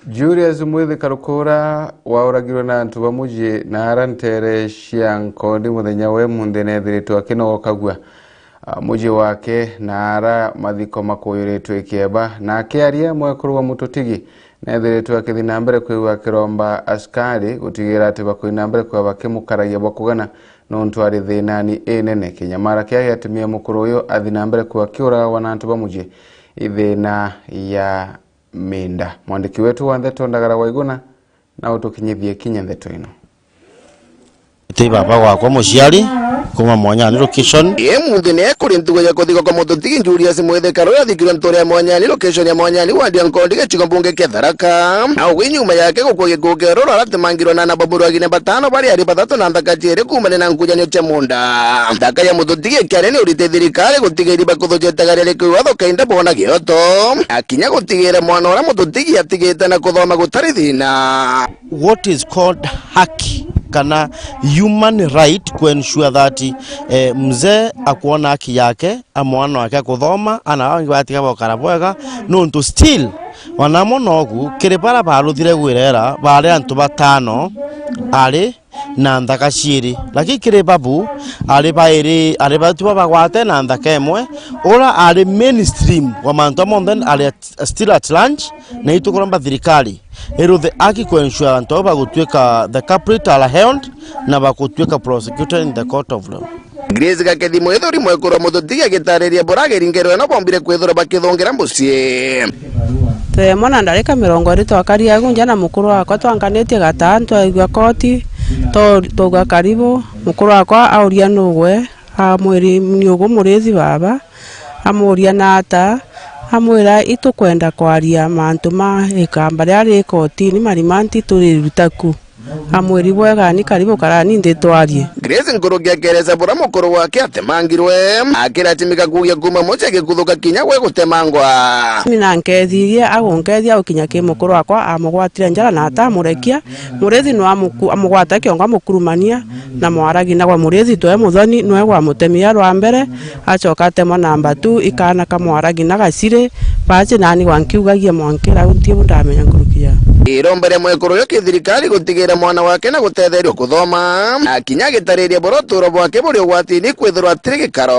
Julius Mwithi Karukura wauragirwe na antu bamujie na arantere shiankondi muthenya we mundene thiritwa kino kagwa muji wake na ara mathiko makuyiritwe kieba na akiaria mwekuru wa mututigi na thiritwa kithina mbere kwiwa kiromba askari gutigira ati bakuina mbere kwa bakimukaragia bakugana no ntwari thinani enene kinyamara kia atimia mukuru uyo athina mbere kwa kiura wana antu bamujie ithina ya Minda. Mwandiki wetu wa Ndeto Ndagara Waiguna na utukinyithie kinya Ndeto ino. Ite baba wako muciari kuma Mwanyani location muthine kuri ntugo ya kuthiko kwa mututigi Julius Mwithi Karukura thikiro ntore ya Mwanyani location ya Mwanyani wadi ankondi gachiko mbunge kia Tharaka na nyuma yake gukwo gikugero ratimangirwo na nababuru agine batano bari ari batatu na ndakajere kumane na nkujanyo cha munda ndaka ya mututigi kiare ni urite thirikari gutigira bakuthojetagare rikuwatho kainda bona gioto akinya gutigira mwana ora mututigi atigite na kuthoma gutari thina what is called haki kana human right to ensure that mzee akuona haki yake amwana wake kuthoma ana wangi batika bokara bwega no to still wanamonogu kiripara baruthire gwirera bare antu batano ari na ndaka ciri lakini kiri babu ari bairi ari batuba bagwate na ndaka emwe ora ari mainstream wa manto monden ari still at lunch na itukuramba thirikari eruthe aki kuensure antu bagutwika the culprit are held na bagutwika prosecuted in the court of law. Grace Gakethi mwethori mwekuru mututigi agitariria borageri ngero no bombire kwethora bakithongera mucie te mona ndarika 20 twakaria gunja na mukuru wakwa twanganitie gatantu aigwa koti toga karibu mukuru wakwa auria nugwe amwiri nyugo murithi baba amuria nata amwira itukwenda kwaria mantu ma ikamba ria koti ni marimanti turi UTUKU amwiri bwega ni karibu karani nditwarie Grace Ngurugia kereza bora mukuru wake atemangirwe akira timika kugia kuma moche gikuthuka kinya gwe gutemangwa mina nkethirie agunkethia ukinya ki mukuru wakwa amugwatire njara na atamurekia murithi no amugwata kionga mukurumania na mwaragi na gwa murithi twe muthoni no gwa mutemia rwa mbere acoka tema namba 2 ikana kamwaragi na gacire baje nani wankiugagia mwankira utie bundamenya ngurukia irombere mwekuru yo kithirikari gutigira mwana wake na gutetherio kuthoma akinya gitariria boroturo bwake buri gwatini kwithirwa tirigikaro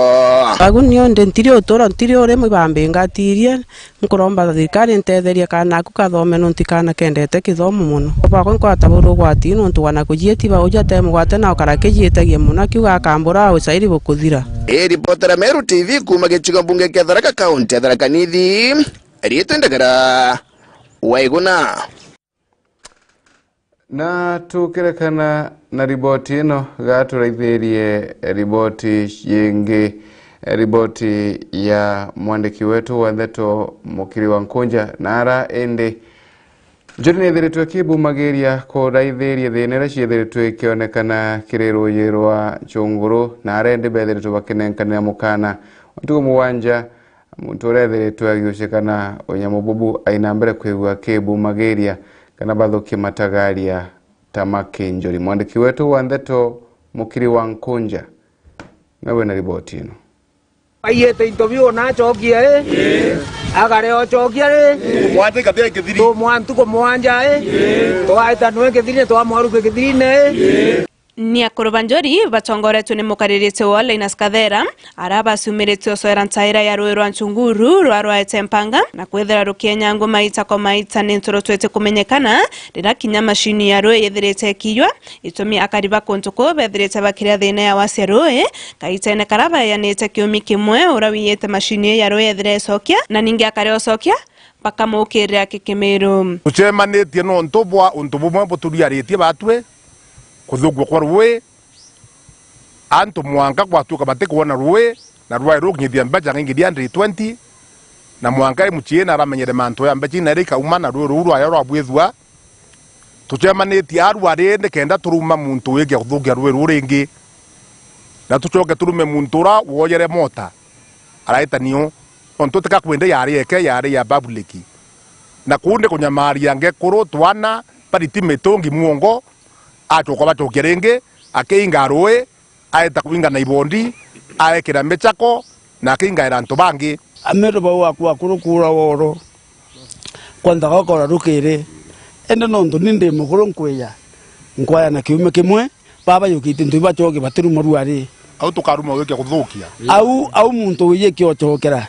agunio ndentiri utoro ntiri ore mwibambe ngatirie nkuromba thirikari ntetheria kana aku kathome nuntikana kendete kithomo muno bako nkwata buru gwati nuntu wana kujieti ba uja temu gwate na ukara kijietagie muno kiuga kambura ucairi bukuthira reporter Meru TV kuma gichigo bunge kia Tharaka County ya Tharaka Nithi Rieto Ndagara Waiguna. Na tukirekana na riboti ino gaturaithirie riboti yengi riboti ya mwandiki wetu wa Ndeto Mukiri wa Nkunja nara ende njuri nethiritwe kibumagiria kuraithirie thinera ciethiritwe ikionekana kiriro yirwa chunguru nara ende bethiritwe bakinenkanira mukana watugo muwanja muntu urethiritwe agiucikana onyamububu aina mbere kwigua kibumagiria kana bathuki matagaria tamake njuri. Mwandiki wetu wa Ndeto Mukiri wa Nkunja nawe na riboti ino ayete interview na chokia agare o chokia mwate kabia kithiri to mwantu ko mwanja to aita no kithiri to amaru kithiri ne ni akurubanjori batongoretwe ni mukaririte wa Linus Kathera araba sumirite osoera ntaira ya rwe rwa Nchunguru rwa Etempanga na kwethera rukenya ngo maita kwa maita nintoro twete kumenyekana rira kinya mashini ya rwe yethirite kijwa itumi akariba kontuko bethirite bakiria thina ya wase rwe kaitene karaba ya nete kiumi kimwe urawiyete mashini ya rwe yethire sokia na ningi akare osokia paka mukirira kikimero tuchemanĩtie no ntubwa untubumwe buturiarĩtie batwe kuthugwa kwa rwe antu mwanka gwatuka batikuona rwe na rwa rukinyithia mbeca ngingiria 20 na mwanka muchiena aramenyere mantu ya mbeca na rika umana rwe rwa ya bwithwa tuchemanĩtie arwarinde kenda turuma muntu wige kuthugia rwe ruringi na tucoke turume muntu ra woyere mota araitanio onto tika kwende yari eke yari ya babuliki na kunde kunyamaria ngekuru twana pariti metongi muongo atoka batokia ringi akeinga rwe aeta kuinga na ibondi aekera mechako na akeinga eranto bangi ameto bawa kwa kurukura woro kwanda gakora rukire ende nonto ninde mukuru nkweya nkwaya na kiume kimwe baba yukite ntuba choge batiru maruari au tukaruma weke kuthukia au muntu wiye kiochokera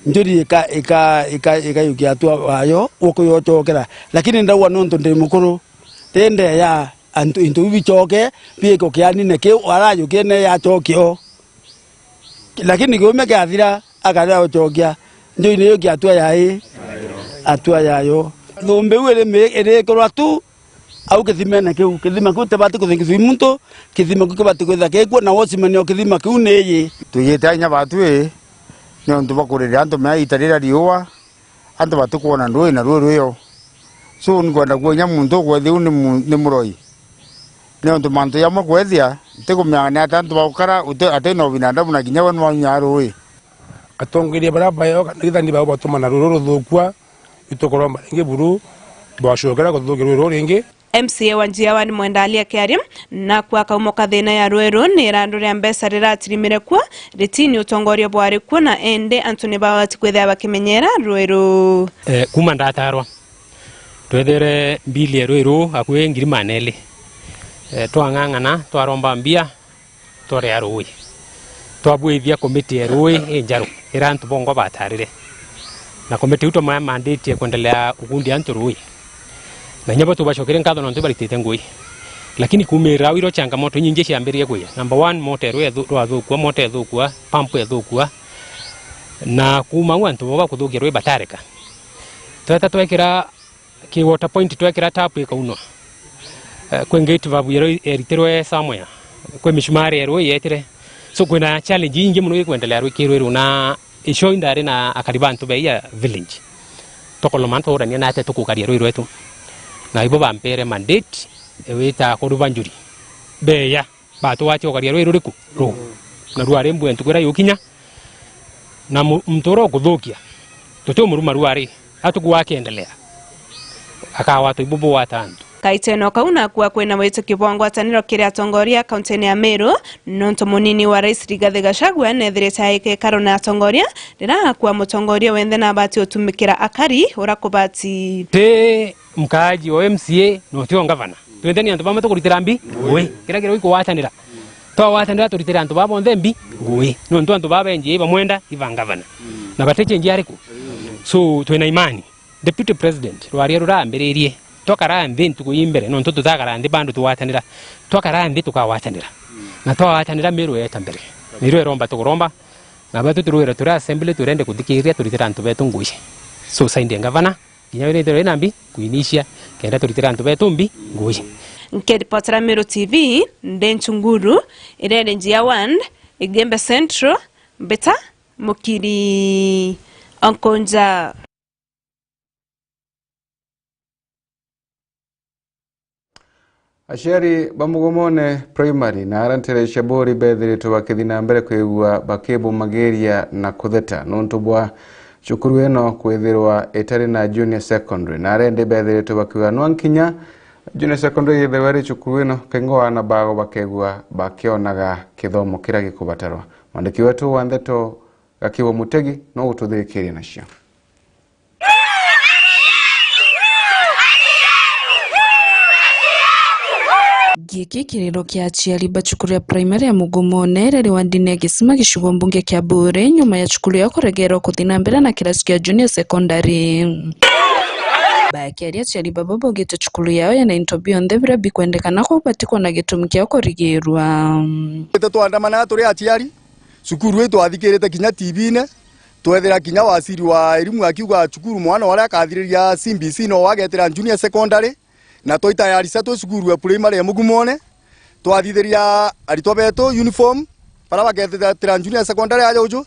njuri eka yukia tu ayo ukoyochokera lakini ndawa nonto ndi mukuru tende ya antu into bichoke bieko kiani neke warayo kene ya chokio lakini kiume kathira akara ochokia ndio ine yoki atua yayo thombe wele ere korwa tu au kithimena keu kithima ku tabati kuthingi muntu kithima ku kabati kwetha kekwo na wosimani kithima ku neye tuyeta nya batwe ni onto bakurira anto mai tarira riwa anto batukuona ndoi na rweyo so ngwenda kuonya muntu kwethi ni muroi ni onto manto ya mkwethia tikumyanga atanto bakara ateno binadamu na kinyawa no nyaroi atongirie baraba yo kanitha ni babo tumana ruru thukwa itokorwa maringe buru bashokera kuthugira ruru ringi MCA Wanjia wani mwendalia kiarim na kwa kaumoka thina ya rweru ni randu ria mbesa riratirimire kwa ritini utongorio bwari kwa na ende Anthony Bawati kwethea bakimenyera rweru kuma ndatarwa twethere mbili ya rweru akwe ngiri maneli twang'ang'ana twaromba mbia twore ya rui twabwithia komiti ya rui njaru irantu bongo batarire na komiti uto maya mandate kuendelea ukundi antu rui na nyabo tubashokere nkatho nonto baritete ngui lakini kumira wiro changamoto nyingi ciambirie kuya number 1 motor rwathukwa motor ethukwa pump ethukwa na kuma wantu boga kuthukia rwe batarika tweta twekira ki water point twekira tap ikauno kwengate vabu eritirwe somewhere kwe mishmari rwe yetire so kuna challenge nyingi muno kuendelea rwe kirwe na isho indare na akaribantu be ya village tokolomanto orania na ate tukukaria rwe rwetu na ibo bampere mandate ewita kurubanjuri beya batu wacho karia rwe ruriku ro na ruare mbu entukura yukinya na mtoro kuthukia tutu muruma ruare atuku wake endelea akawa tuibubu watantu kaiteno kauna kuwa kwena wetu kibwangu ataniro kiri atongoria kauntini ya Meru nonto munini wa rais Rigathi Gachagua nethirite aike karo na atongoria rira kuwa mutongoria wenthe na bati utumikira akari urakubati te mkaji wa MCA no tio ngavana twendeni antu bamwe tukuritira mbi ngui kira kira wiko watanira to watanira turitira antu babo nthembi ngui no ntu antu baba enje bamwenda iva ngavana na bateche nje ariku so twena imani deputy president rwaria rurambiririe twakarambe ntukuyimbere no ntutu takarambe bandu tuwatanira twakarambe tukawatanira na twawatanira Meru eta mbere Meru eromba tukuromba na batu turuira tura assembly turende kuthikiria turitira antu betu ngui so saindi ngavana ginyawire tero inambi kuinisha kenda turitira antu betu mbi ngui Nkiripotera Meru TV ndenchunguru irere njia 1 Igembe Central beta mukiri onkonja Aciari bamugomone primary na arantere shabori bethiritwo bakithina mbere kwigua bakibu mageria na kutheta nontu bwa cukuru eno kwithirwa itari na junior secondary na arende bethiritwo bakiuga no nkinya junior secondary yethewari cukuru eno kengoa na bago bakegua bakionaga kithomo kira gikubatarwa mwandiki wetu wa Ndeto Gakiwa Mutegi no gututhikiria nacio. Giki kiriro kia aciari ba cukuru ya primary ya Mugomone riri wandine gisima gishugo mbunge kia Bure nyuma ya cukuru ya kuregera kuthina mbere na kirasi kia junior secondary. Bakiaria aciari baba bogete cukuru yao yana intobio nthevira bikwendekana ko batiko na gitumi kia kurigirwa. Twandamana turi aciari cukuru yetu athikirite kinya TV-ne twethera kinya wasiri wa elimu akiuga cukuru mwana wala akathiriria CBC no wagetera junior secondary na toita ya risatu cukuru ya primary ya Mugomone twathithiria arito betu uniform para bagetera junior secondary aja uju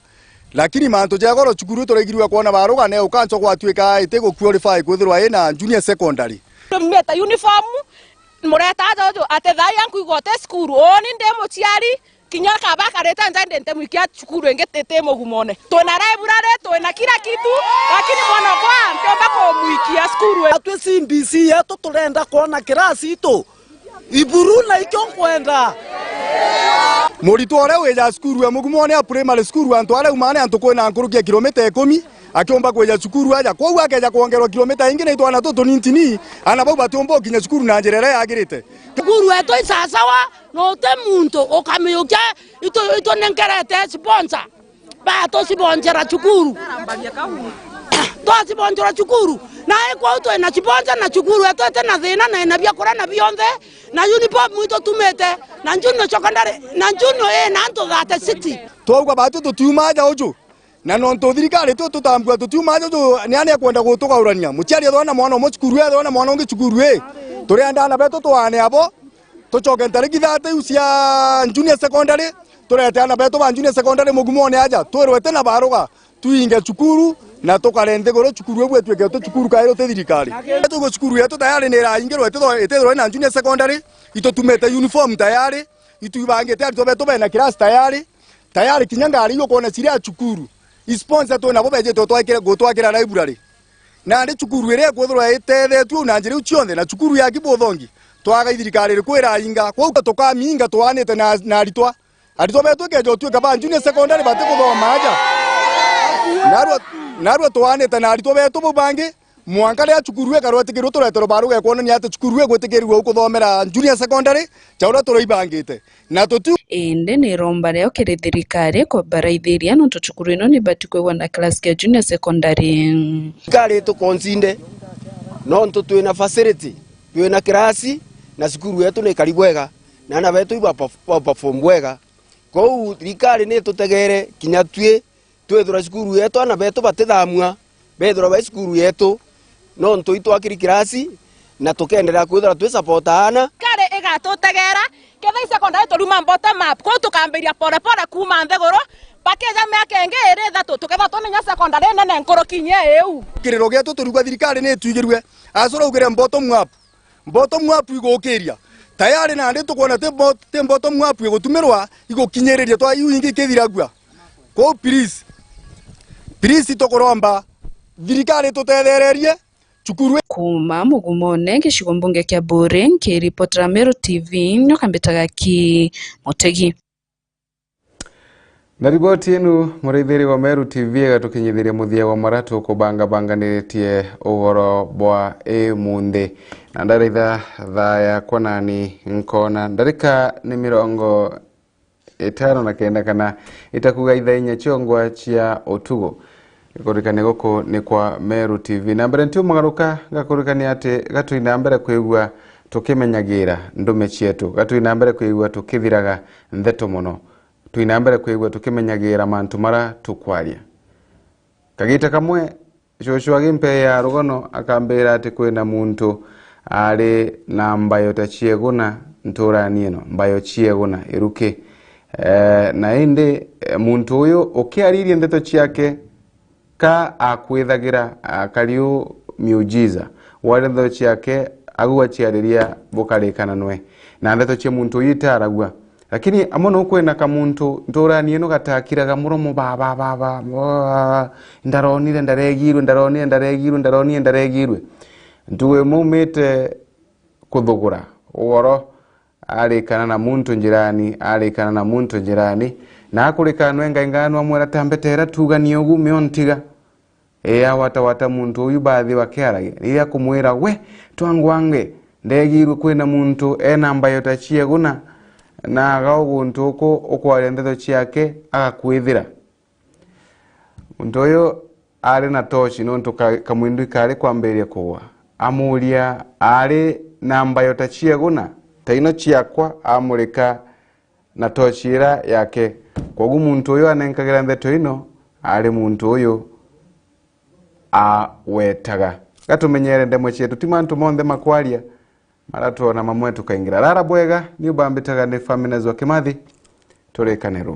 lakini manto jagoro cukuru turegirwa kuona baruga ne ukancho gwatuika itego qualify kwithirwa ina junior secondary meta uniform mureta aja uju atethai yanku igote cukuru oni ndemo ciari kinya kaba kareta njande ntemuikia cukuru engetete Mugomone twena library twena kila kitu lakini mwana kwa mpemba kumuikia cukuru atwe CBC yetu turenda kuona kirasi itu iburu na ikyo kwenda muritu ore weja cukuru ya Mugomone ya primary school antu are umane antu kwena nkurukia kilomita 10 akiomba kweja cukuru aja kwa akeja kuongerwa kilomita ingine itwana tutu nintini anabo batombo kinya cukuru na njerere yagirite cukuru eto isasawa no te muntu okamiyukia ito nenkerete sponsor ba to sibonjera cukuru to sibonjera cukuru na kwa uto na sponsor na cukuru eto tena thina na ina bia kora na bionthe na uniform muito tumete na njuno secondary na njuno na anto gate city togwa batu tutuma aja uju na nonto thirikari tutambua tutuma aja uju ni ane kwenda gutugaurania muciari thona mwana mo cukuru thona mwana ungi cukuru turi andana betu twane abo tucoke ntariki 30 cia junior secondary turete ana betu ba junior secondary Mugomone aja twirwete na baruga tuinge cukuru na tukarende goro cukuru ebwe tweke to cukuru kairo te thirikari tugo cukuru yetu tayari ni raingirwe etethro na junior secondary itotumete uniform tayari itubangete arito betu bena class tayari kinyangari yo kona siria cukuru sponsor to na bobeje to twakira gotwakira library na ndi cukuru ire kwethro etethetwe na njiri ucionthe na cukuru ya Kibothongi twaga thirikari rikwira inga kwa tukaminga twanite na aritwa betu kejo tweka ba junior secondary bate kuthoma aja narwo twanite na aritwa betu bubangi mwanka ya cukuru ekarwetikirwo turetero baruga kuonania ati cukuru egwetikirwo ukuthomera junior secondary chaura turoibangite na tutu ende ni romba leo kiri thirikari kwa baraithiria no tucukuru ino ni batikwegwa na class ya junior secondary kare to konsinde no ntutu na facility twina kirasi na cukuru yetu ni karibu wega na ana betu iba perform wega kou thirikari ni tutegere kinya twethura cukuru yetu ana betu batithamua bethura ba cukuru yetu no ntu itwakiri kirasi na tukendelea kwithura twi support ana kare igatutegera ketha secondary turuma bottom up ko tukambiria pole pole kuma nthegoro pakeja mekenge ere thatu tuketha tumenya secondary nene nkoro kinye eu kiriro getu turugwa thirikari ni tuigirwe acura ugire bottom up bottom up igokiria tayari na ndi tukona te bottom up igotumirwa igokinyereria twa yuingi kithiragua ko please tokoromba thirikari tutethererie cukuru kuma Mugumone gicigo mbunge kia Bure nkiripotera Meru TV nyokambitaga ki Mutegi. Na riboti inu murithiri wa Meru TV gatukinyithiria muthia wa maratu kubanga-banganitie uhoro bwa munthi na ndaritha thaya kwanani nkona ndarika ni 59 kana itakuga itha inya chiongwa chia UTUKU gikurikane guku ni kwa Meru TV na mbere ntiu magaruka gakurikane ati gatuina mbere kwigua tukimenyagira ndume cietu gatuina mbere kwigua tukithiraga ntheto muno tuina mbere kwigua tukimenyagira mantu mara tukwaria kagita kamwe shosho agimpe ya rugono akambira ati kwina muntu ari na mbayo tachieguna nturani ino mbayo chieguna iruke na indi muntu uyu ukiaririe ndeto ciake ka akwithagira akariu miujiza wale ndeto ciake agua ciariria bukarikana nwe na ndeto cia muntu uyu itaragua lakini amono kwena ka muntu nturani ino gatakiraga muromo ndaronire ndaregirwe ntuwe mumite kuthugura uoro arikana na muntu njirani na akurikana nwenga ingano amwera tambetera tugani ugu miontiga wata muntu uyu bathi wakiaragia riria kumwira we twangwange ndegirwe kwina muntu ena mbayo tachieguna na agaugu ntuku ukwaria ndeto ciake agakwithira muntu uyu ari na tochi nontu kamwindu ikari kwambiria kuwa amuria ari na mbayo tachieguna taino ciakwa amurika na tochira yake kogu muntu uyu anenkagira ndeto ino ari muntu uyu awetaga gatumenyere ndemwe cietu ti mantu monthe makwaria maratuona mamwe tukaingira rara bwega ni ubambitaga ni Famines wa Kimathi turikane ru.